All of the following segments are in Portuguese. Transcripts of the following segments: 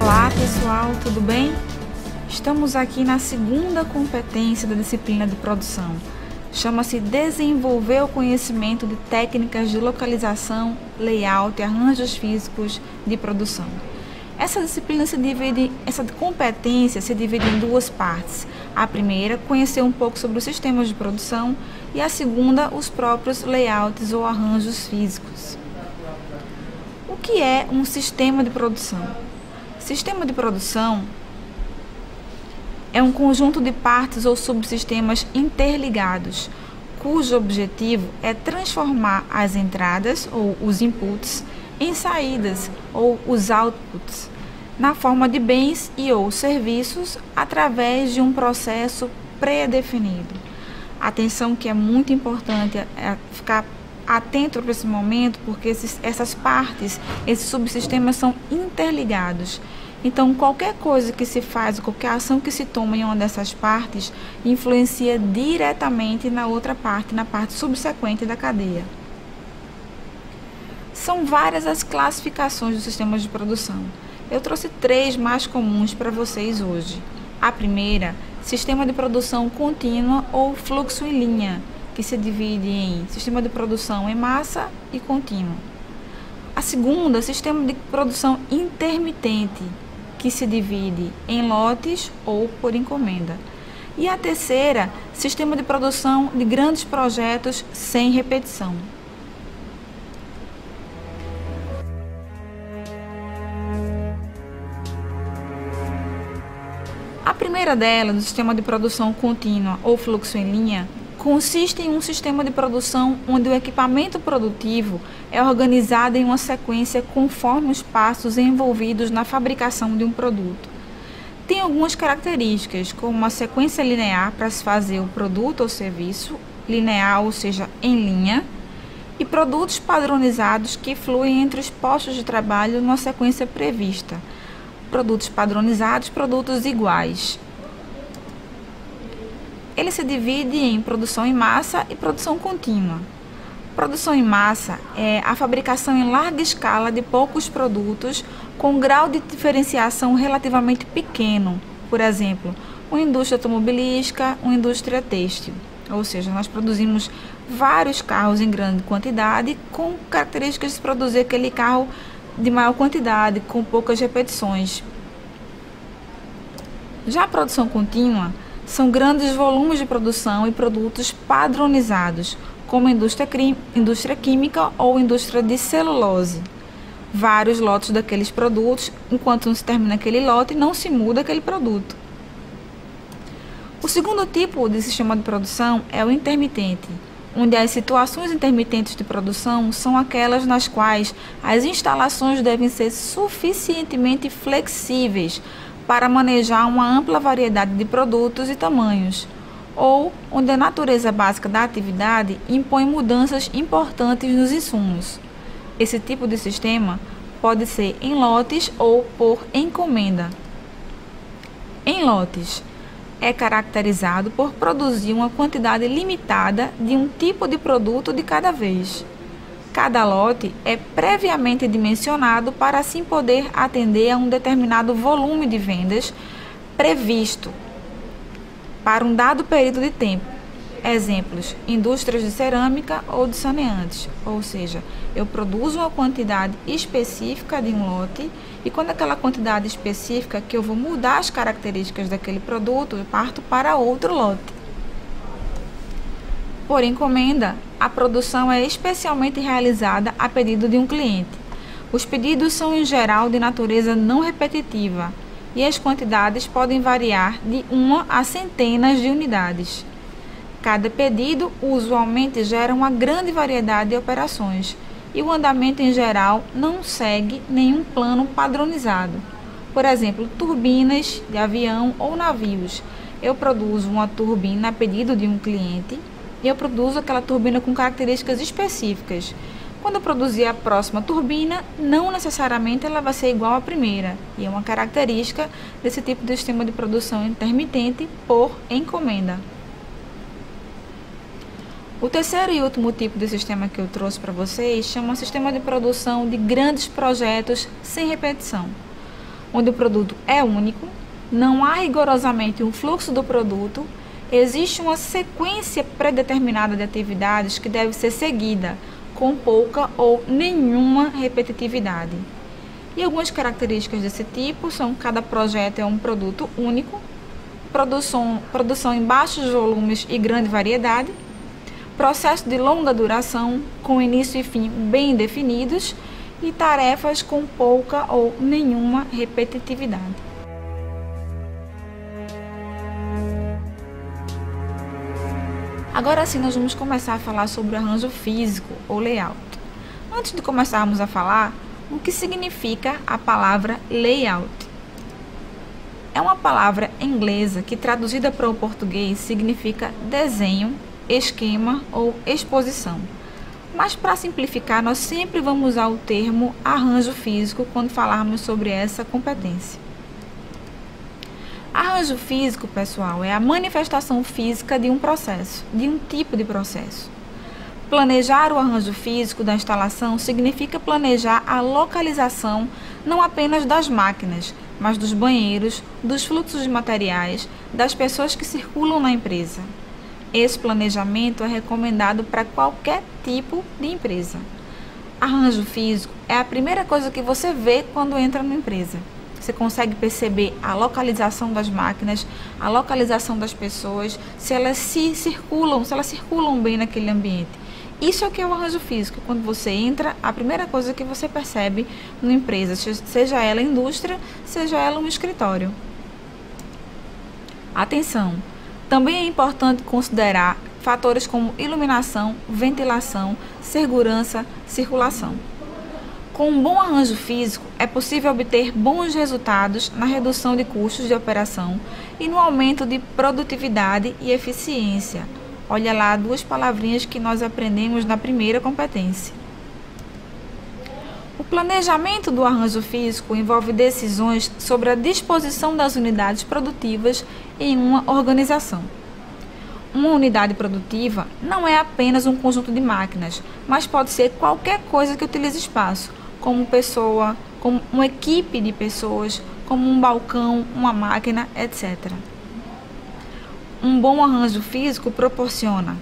Olá pessoal, tudo bem? Estamos aqui na segunda competência da disciplina de produção. Chama-se Desenvolver o conhecimento de técnicas de localização, layout e arranjos físicos de produção. Essa competência se divide em duas partes. A primeira, conhecer um pouco sobre os sistemas de produção, e a segunda, os próprios layouts ou arranjos físicos. O que é um sistema de produção? Sistema de produção é um conjunto de partes ou subsistemas interligados, cujo objetivo é transformar as entradas ou os inputs em saídas ou os outputs, na forma de bens e ou serviços através de um processo pré-definido. Atenção, que é muito importante ficar atento para esse momento, porque essas partes, esses subsistemas são interligados. Então, qualquer coisa que se faz, qualquer ação que se toma em uma dessas partes, influencia diretamente na outra parte, na parte subsequente da cadeia. São várias as classificações dos sistemas de produção. Eu trouxe 3 mais comuns para vocês hoje. A primeira, sistema de produção contínua ou fluxo em linha, que se divide em sistema de produção em massa e contínuo. A segunda, sistema de produção intermitente, que se divide em lotes ou por encomenda. E a terceira, sistema de produção de grandes projetos sem repetição. A primeira delas, do sistema de produção contínua ou fluxo em linha, consiste em um sistema de produção onde o equipamento produtivo é organizado em uma sequência conforme os passos envolvidos na fabricação de um produto. Tem algumas características, como uma sequência linear para se fazer o produto ou serviço, linear, ou seja, em linha, e produtos padronizados que fluem entre os postos de trabalho numa sequência prevista. Produtos padronizados, produtos iguais. Ele se divide em produção em massa e produção contínua. Produção em massa é a fabricação em larga escala de poucos produtos com grau de diferenciação relativamente pequeno. Por exemplo, uma indústria automobilística, uma indústria têxtil. Ou seja, nós produzimos vários carros em grande quantidade com características de produzir aquele carro de maior quantidade, com poucas repetições. Já a produção contínua são grandes volumes de produção e produtos padronizados, como a indústria química ou indústria de celulose. Vários lotes daqueles produtos, enquanto não se termina aquele lote, não se muda aquele produto. O segundo tipo de sistema de produção é o intermitente, onde as situações intermitentes de produção são aquelas nas quais as instalações devem ser suficientemente flexíveis para manejar uma ampla variedade de produtos e tamanhos, ou onde a natureza básica da atividade impõe mudanças importantes nos insumos. Esse tipo de sistema pode ser em lotes ou por encomenda. Em lotes, é caracterizado por produzir uma quantidade limitada de um tipo de produto de cada vez. Cada lote é previamente dimensionado para assim poder atender a um determinado volume de vendas previsto para um dado período de tempo. Exemplos: indústrias de cerâmica ou de saneantes. Ou seja, eu produzo uma quantidade específica de um lote e quando aquela quantidade específica que eu vou mudar as características daquele produto, eu parto para outro lote. Por encomenda, a produção é especialmente realizada a pedido de um cliente. Os pedidos são, em geral, de natureza não repetitiva e as quantidades podem variar de 1 a centenas de unidades. Cada pedido usualmente gera uma grande variedade de operações e o andamento, em geral, não segue nenhum plano padronizado. Por exemplo, turbinas de avião ou navios. Eu produzo uma turbina a pedido de um cliente e eu produzo aquela turbina com características específicas. Quando eu produzir a próxima turbina, não necessariamente ela vai ser igual à primeira, e é uma característica desse tipo de sistema de produção intermitente por encomenda. O terceiro e último tipo de sistema que eu trouxe para vocês chama sistema de produção de grandes projetos sem repetição. onde o produto é único, não há rigorosamente um fluxo do produto, existe uma sequência predeterminada de atividades que deve ser seguida, com pouca ou nenhuma repetitividade. E algumas características desse tipo são: cada projeto é um produto único, produção em baixos volumes e grande variedade, processo de longa duração, com início e fim bem definidos, e tarefas com pouca ou nenhuma repetitividade. Agora sim, nós vamos começar a falar sobre o arranjo físico ou layout. Antes de começarmos a falar, o que significa a palavra layout? É uma palavra inglesa que, traduzida para o português, significa desenho, esquema ou exposição. Mas, para simplificar, nós sempre vamos usar o termo arranjo físico quando falarmos sobre essa competência. Arranjo físico, pessoal, é a manifestação física de um processo, de um tipo de processo. Planejar o arranjo físico da instalação significa planejar a localização não apenas das máquinas, mas dos banheiros, dos fluxos de materiais, das pessoas que circulam na empresa. Esse planejamento é recomendado para qualquer tipo de empresa. Arranjo físico é a primeira coisa que você vê quando entra numa empresa. Você consegue perceber a localização das máquinas, a localização das pessoas, se elas circulam bem naquele ambiente. Isso é o que é o arranjo físico. Quando você entra, a primeira coisa que você percebe numa empresa, seja ela indústria, seja ela um escritório. Atenção! Também é importante considerar fatores como iluminação, ventilação, segurança, circulação. Com um bom arranjo físico, é possível obter bons resultados na redução de custos de operação e no aumento de produtividade e eficiência. Olha lá, duas palavrinhas que nós aprendemos na primeira competência. O planejamento do arranjo físico envolve decisões sobre a disposição das unidades produtivas em uma organização. Uma unidade produtiva não é apenas um conjunto de máquinas, mas pode ser qualquer coisa que utilize espaço, como pessoa, como uma equipe de pessoas, como um balcão, uma máquina, etc. Um bom arranjo físico proporciona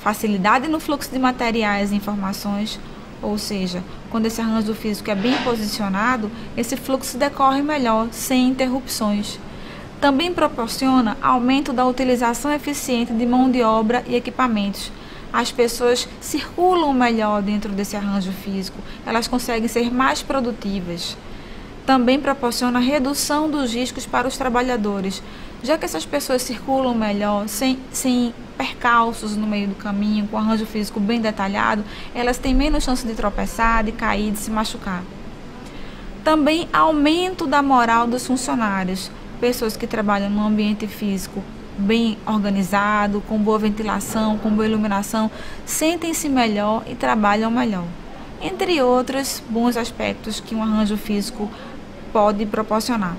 facilidade no fluxo de materiais e informações, ou seja, quando esse arranjo físico é bem posicionado, esse fluxo decorre melhor, sem interrupções. Também proporciona aumento da utilização eficiente de mão de obra e equipamentos. As pessoas circulam melhor dentro desse arranjo físico, elas conseguem ser mais produtivas. Também proporciona redução dos riscos para os trabalhadores, já que essas pessoas circulam melhor, sem percalços no meio do caminho, com o arranjo físico bem detalhado, elas têm menos chance de tropeçar, de cair, de se machucar. Também aumento da moral dos funcionários, pessoas que trabalham num ambiente físico bem organizado, com boa ventilação, com boa iluminação, sentem-se melhor e trabalham melhor. Entre outros bons aspectos que um arranjo físico pode proporcionar.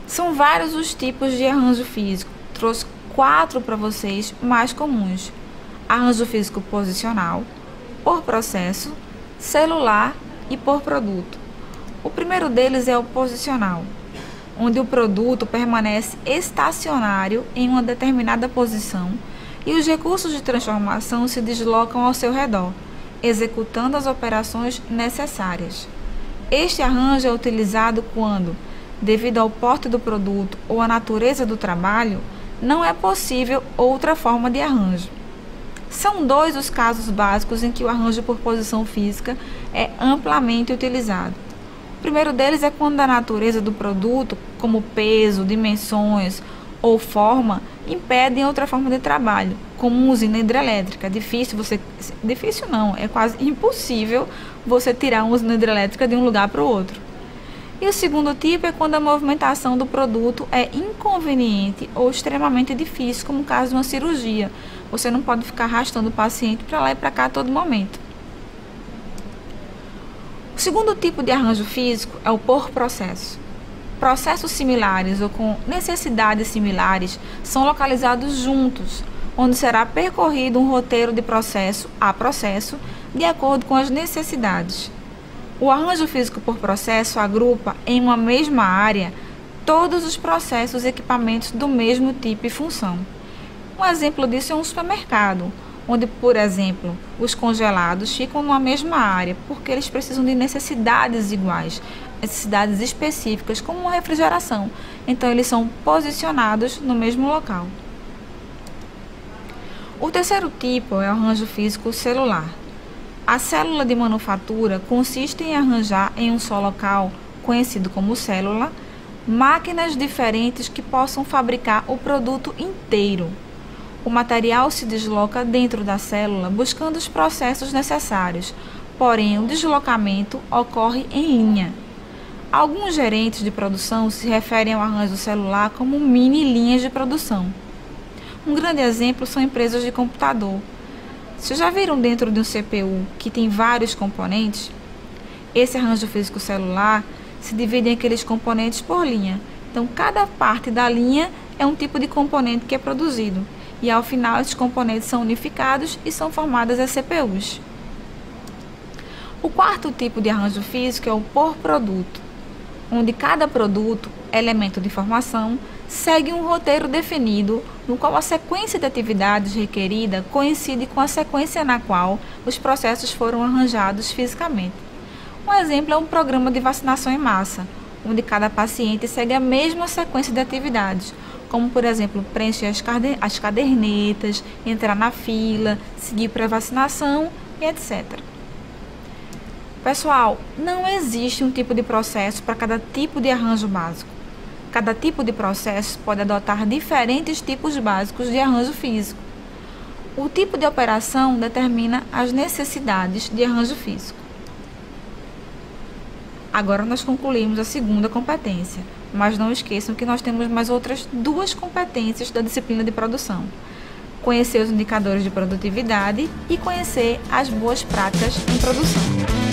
São vários os tipos de arranjo físico. Trouxe 4 para vocês mais comuns: arranjo físico posicional, por processo, celular e por produto. O primeiro deles é o posicional, onde o produto permanece estacionário em uma determinada posição e os recursos de transformação se deslocam ao seu redor, executando as operações necessárias. Este arranjo é utilizado quando, devido ao porte do produto ou à natureza do trabalho, não é possível outra forma de arranjo. São 2 os casos básicos em que o arranjo por posição física é amplamente utilizado. O primeiro deles é quando a natureza do produto, como peso, dimensões ou forma, impedem outra forma de trabalho, como uma usina hidrelétrica. Difícil não, é quase impossível você tirar uma usina hidrelétrica de um lugar para o outro. E o segundo tipo é quando a movimentação do produto é inconveniente ou extremamente difícil, como no caso de uma cirurgia. Você não pode ficar arrastando o paciente para lá e para cá a todo momento. O segundo tipo de arranjo físico é o por processo. Processos similares ou com necessidades similares são localizados juntos, onde será percorrido um roteiro de processo a processo, de acordo com as necessidades. O arranjo físico por processo agrupa em uma mesma área todos os processos e equipamentos do mesmo tipo e função. Um exemplo disso é um supermercado, onde, por exemplo, os congelados ficam numa mesma área, porque eles precisam de necessidades iguais, necessidades específicas, como uma refrigeração. Então, eles são posicionados no mesmo local. O terceiro tipo é o arranjo físico celular. A célula de manufatura consiste em arranjar em um só local, conhecido como célula, máquinas diferentes que possam fabricar o produto inteiro. O material se desloca dentro da célula buscando os processos necessários, porém o deslocamento ocorre em linha. Alguns gerentes de produção se referem ao arranjo celular como mini linhas de produção. Um grande exemplo são empresas de computador. Vocês já viram dentro de um CPU que tem vários componentes? Esse arranjo físico celular se divide em aqueles componentes por linha. Então, cada parte da linha é um tipo de componente que é produzido. E, ao final, esses componentes são unificados e são formadas as CPUs. O quarto tipo de arranjo físico é o por produto, onde cada produto, elemento de informação, segue um roteiro definido, no qual a sequência de atividades requerida coincide com a sequência na qual os processos foram arranjados fisicamente. Um exemplo é um programa de vacinação em massa, onde cada paciente segue a mesma sequência de atividades, como, por exemplo, preencher as cadernetas, entrar na fila, seguir para a vacinação e etc. Pessoal, não existe um tipo de processo para cada tipo de arranjo básico. Cada tipo de processo pode adotar diferentes tipos básicos de arranjo físico. O tipo de operação determina as necessidades de arranjo físico. Agora nós concluímos a segunda competência, mas não esqueçam que nós temos mais outras duas competências da disciplina de produção: conhecer os indicadores de produtividade e conhecer as boas práticas em produção.